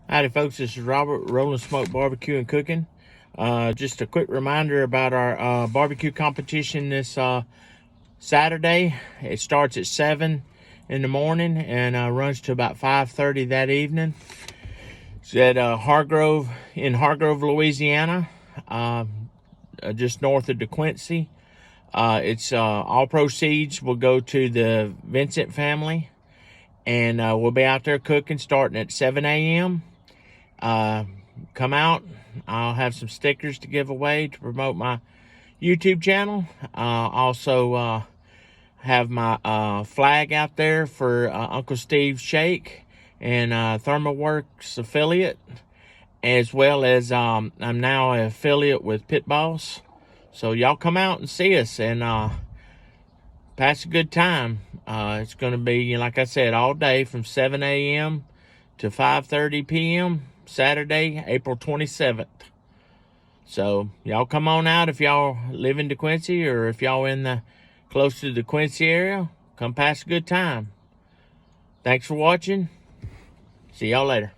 Howdy folks, this is Robert, Rolling Smoke Barbecue and Cooking. Just a quick reminder about our barbecue competition this Saturday. It starts at 7 in the morning and runs to about 5:30 that evening. It's at Hargrove, in Hargrove, Louisiana, just north of DeQuincy. It's all proceeds will go to the Vincent family, and we'll be out there cooking starting at 7 a.m. Come out. I'll have some stickers to give away to promote my YouTube channel. Also have my flag out there for Uncle Steve's Shake and ThermalWorks affiliate, as well as I'm now an affiliate with Pit Boss. So y'all come out and see us and pass a good time. It's going to be, like I said, all day from 7 a.m. to 5:30 p.m. Saturday, April 27th. So y'all come on out if y'all live in DeQuincy, or if y'all in the close to the DeQuincy area, come pass a good time. Thanks for watching. See y'all later.